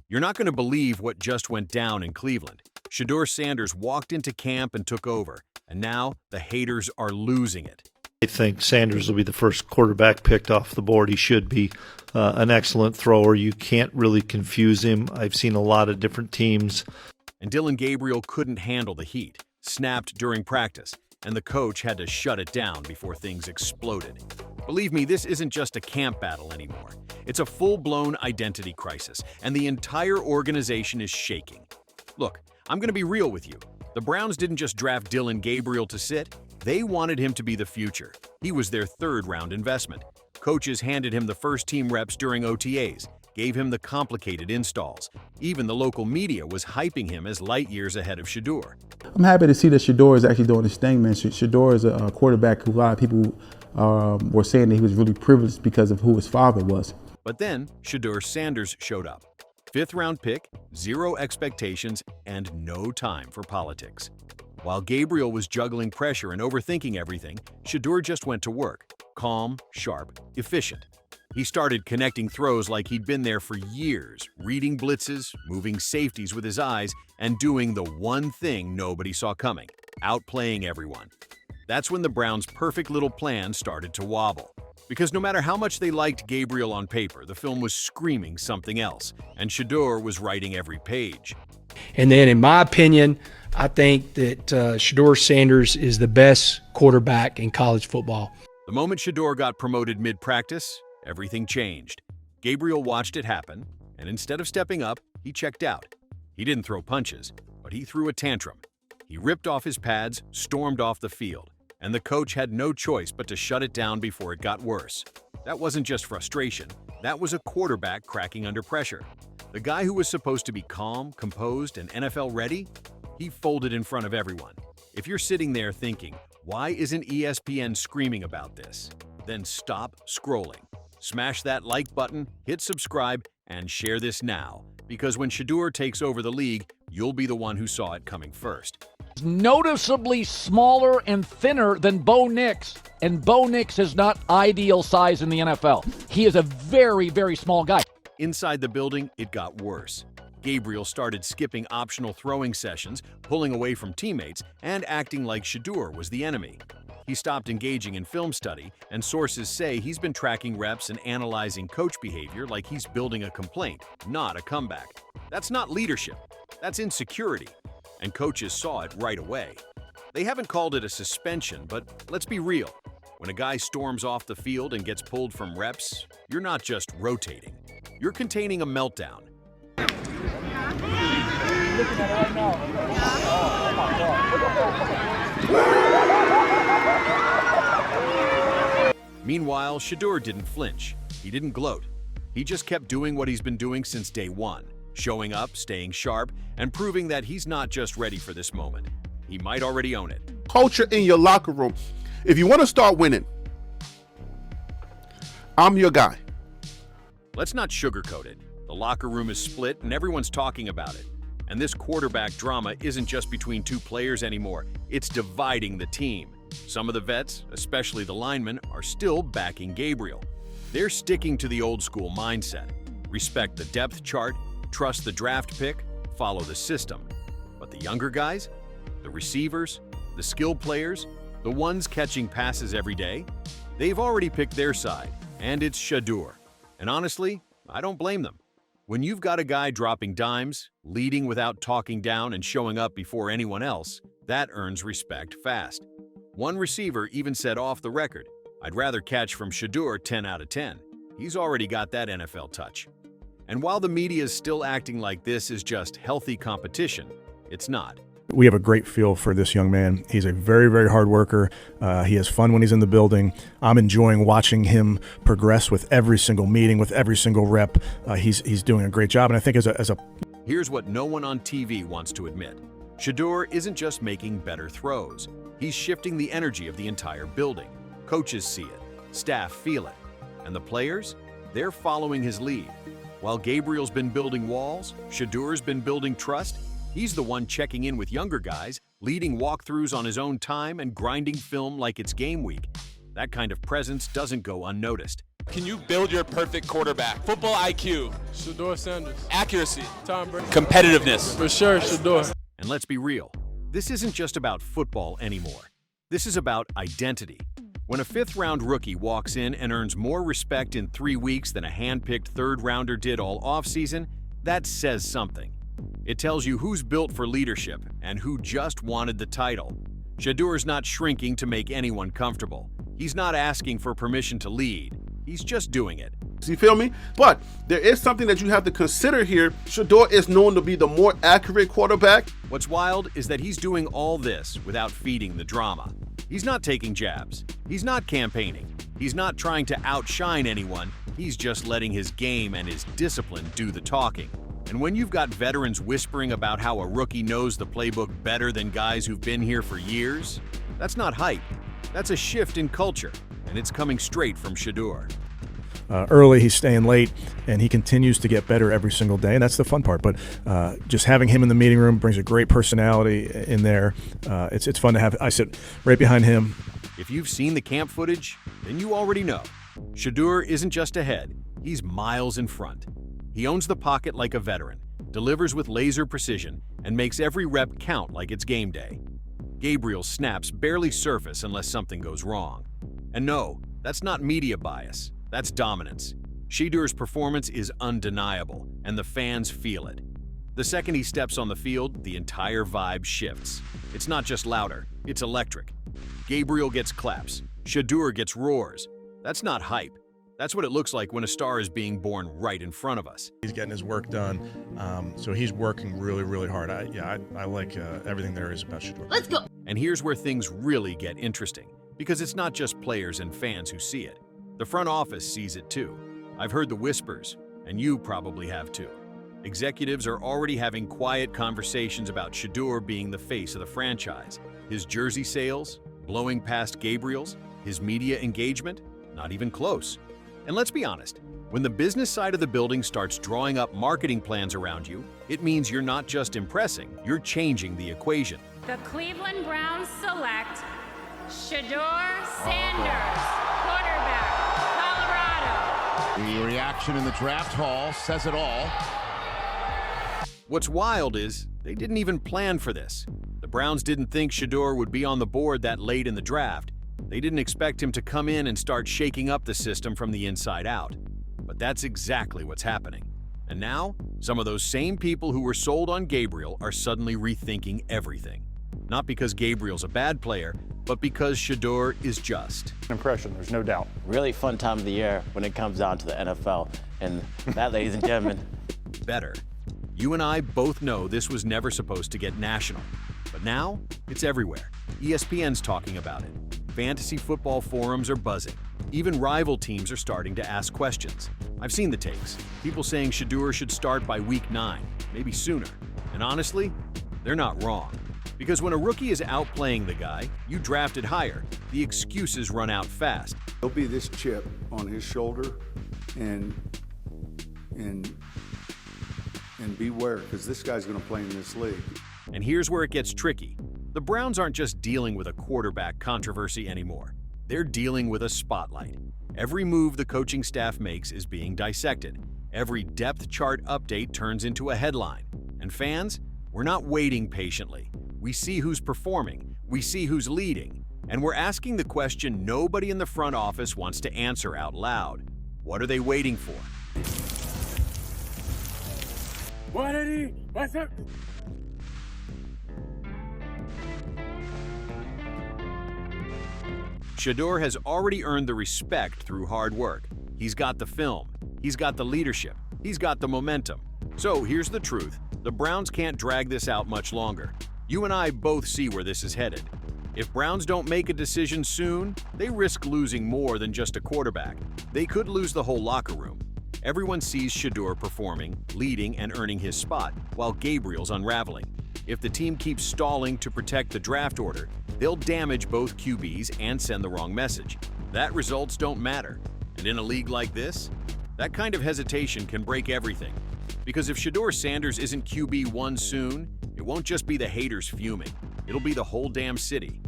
You're not going to believe what just went down in Cleveland. Shedeur Sanders walked into camp and took over, and now the haters are losing it. I think Sanders will be the first quarterback picked off the board. He should be an excellent thrower. You can't really confuse him. I've seen a lot of different teams. And Dillon Gabriel couldn't handle the heat, snapped during practice, and the coach had to shut it down before things exploded. Believe me, this isn't just a camp battle anymore. It's a full-blown identity crisis, and the entire organization is shaking. Look, I'm going to be real with you. The Browns didn't just draft Dillon Gabriel to sit. They wanted him to be the future. He was their third-round investment. Coaches handed him the first-team reps during OTAs, gave him the complicated installs. Even the local media was hyping him as light years ahead of Shedeur. I'm happy to see that Shedeur is actually doing his thing, man. Shedeur is a quarterback who a lot of people were saying that he was really privileged because of who his father was. But then Shedeur Sanders showed up. Fifth-round pick, zero expectations, and no time for politics. While Gabriel was juggling pressure and overthinking everything, Shedeur just went to work. Calm, sharp, efficient. He started connecting throws like he'd been there for years, reading blitzes, moving safeties with his eyes, and doing the one thing nobody saw coming, outplaying everyone. That's when the Browns' perfect little plan started to wobble. Because no matter how much they liked Gabriel on paper, the film was screaming something else, and Shedeur was writing every page. And then, in my opinion, I think that Shedeur Sanders is the best quarterback in college football. The moment Shedeur got promoted mid-practice, everything changed. Gabriel watched it happen, and instead of stepping up, he checked out. He didn't throw punches, but he threw a tantrum. He ripped off his pads, stormed off the field, and the coach had no choice but to shut it down before it got worse. That wasn't just frustration. That was a quarterback cracking under pressure. The guy who was supposed to be calm, composed, and NFL-ready, he folded in front of everyone. If you're sitting there thinking, why isn't ESPN screaming about this? Then stop scrolling. Smash that like button, hit subscribe, and share this now. Because when Shedeur takes over the league, you'll be the one who saw it coming first. Noticeably smaller and thinner than Bo Nix, and Bo Nix is not ideal size in the NFL. He is a very, very small guy. Inside the building, it got worse. Gabriel started skipping optional throwing sessions, pulling away from teammates, and acting like Shedeur was the enemy. He stopped engaging in film study, and sources say he's been tracking reps and analyzing coach behavior like he's building a complaint, not a comeback. That's not leadership. That's insecurity. And coaches saw it right away. They haven't called it a suspension, but let's be real. When a guy storms off the field and gets pulled from reps, you're not just rotating. You're containing a meltdown. Meanwhile, Shedeur didn't flinch. He didn't gloat. He just kept doing what he's been doing since day one. Showing up, staying sharp, and proving that he's not just ready for this moment. He might already own it. Culture in your locker room. If you want to start winning, I'm your guy. Let's not sugarcoat it. The locker room is split and everyone's talking about it. And this quarterback drama isn't just between two players anymore. It's dividing the team. Some of the vets, especially the linemen, are still backing Gabriel. They're sticking to the old school mindset. Respect the depth chart, trust the draft pick, follow the system. But the younger guys, the receivers, the skill players, the ones catching passes every day, they've already picked their side, and it's Shedeur. And honestly, I don't blame them. When you've got a guy dropping dimes, leading without talking down and showing up before anyone else, that earns respect fast. One receiver even said off the record, "I'd rather catch from Shedeur 10 out of 10. He's already got that NFL touch." And while the media is still acting like this is just healthy competition, it's not. We have a great feel for this young man. He's a very, very hard worker. He has fun when he's in the building. I'm enjoying watching him progress with every single meeting, with every single rep. He's doing a great job. And I think as a Here's what no one on TV wants to admit. Shedeur isn't just making better throws. He's shifting the energy of the entire building. Coaches see it. Staff feel it. And the players? They're following his lead. While Gabriel's been building walls, Shedeur's been building trust. He's the one checking in with younger guys, leading walkthroughs on his own time and grinding film like it's game week. That kind of presence doesn't go unnoticed. Can you build your perfect quarterback? Football IQ. Shedeur Sanders. Accuracy. Tom Brady. Competitiveness. For sure, Shedeur. And let's be real, this isn't just about football anymore. This is about identity. When a fifth-round rookie walks in and earns more respect in 3 weeks than a hand-picked third-rounder did all offseason, that says something. It tells you who's built for leadership and who just wanted the title. Shedeur's not shrinking to make anyone comfortable. He's not asking for permission to lead. He's just doing it. You feel me? But there is something that you have to consider here. Shedeur is known to be the more accurate quarterback. What's wild is that he's doing all this without feeding the drama. He's not taking jabs. He's not campaigning. He's not trying to outshine anyone. He's just letting his game and his discipline do the talking. And when you've got veterans whispering about how a rookie knows the playbook better than guys who've been here for years, that's not hype. That's a shift in culture, and it's coming straight from Shedeur. Early, he's staying late, and he continues to get better every single day, and that's the fun part. But just having him in the meeting room brings a great personality in there. It's fun to have. I sit right behind him. If you've seen the camp footage, then you already know. Shedeur isn't just ahead, he's miles in front. He owns the pocket like a veteran, delivers with laser precision, and makes every rep count like it's game day. Gabriel's snaps barely surface unless something goes wrong. And no, that's not media bias. That's dominance. Shedeur's performance is undeniable, and the fans feel it. The second he steps on the field, the entire vibe shifts. It's not just louder, it's electric. Gabriel gets claps. Shedeur gets roars. That's not hype. That's what it looks like when a star is being born right in front of us. He's getting his work done, so he's working really, really hard. I like everything there is about Shedeur. Let's go. And here's where things really get interesting, because it's not just players and fans who see it. The front office sees it too. I've heard the whispers, and you probably have too. Executives are already having quiet conversations about Shedeur being the face of the franchise. His jersey sales, blowing past Gabriel's, his media engagement, not even close. And let's be honest, when the business side of the building starts drawing up marketing plans around you, it means you're not just impressing, you're changing the equation. The Cleveland Browns select Shedeur Sanders, quarterback, Colorado. The reaction in the draft hall says it all. What's wild is they didn't even plan for this. The Browns didn't think Shedeur would be on the board that late in the draft. They didn't expect him to come in and start shaking up the system from the inside out. But that's exactly what's happening. And now, some of those same people who were sold on Gabriel are suddenly rethinking everything. Not because Gabriel's a bad player, but because Shedeur is just. Impression, there's no doubt. Really fun time of the year when it comes down to the NFL. And that, ladies and gentlemen, better. You and I both know this was never supposed to get national. But now, it's everywhere. ESPN's talking about it. Fantasy football forums are buzzing. Even rival teams are starting to ask questions. I've seen the takes. People saying Shedeur should start by week 9, maybe sooner. And honestly, they're not wrong. Because when a rookie is outplaying the guy, you drafted higher. The excuses run out fast. There'll be this chip on his shoulder, and beware, because this guy's going to play in this league. And here's where it gets tricky. The Browns aren't just dealing with a quarterback controversy anymore. They're dealing with a spotlight. Every move the coaching staff makes is being dissected. Every depth chart update turns into a headline. And fans, we're not waiting patiently. We see who's performing, we see who's leading, and we're asking the question nobody in the front office wants to answer out loud. What are they waiting for? What's up? Shedeur has already earned the respect through hard work. He's got the film, he's got the leadership, he's got the momentum. So here's the truth, the Browns can't drag this out much longer. You and I both see where this is headed. If Browns don't make a decision soon, they risk losing more than just a quarterback. They could lose the whole locker room. Everyone sees Shedeur performing, leading, and earning his spot, while Gabriel's unraveling. If the team keeps stalling to protect the draft order, they'll damage both QBs and send the wrong message. That results don't matter. And in a league like this, that kind of hesitation can break everything. Because if Shedeur Sanders isn't QB1 soon, it won't just be the haters fuming. It'll be the whole damn city.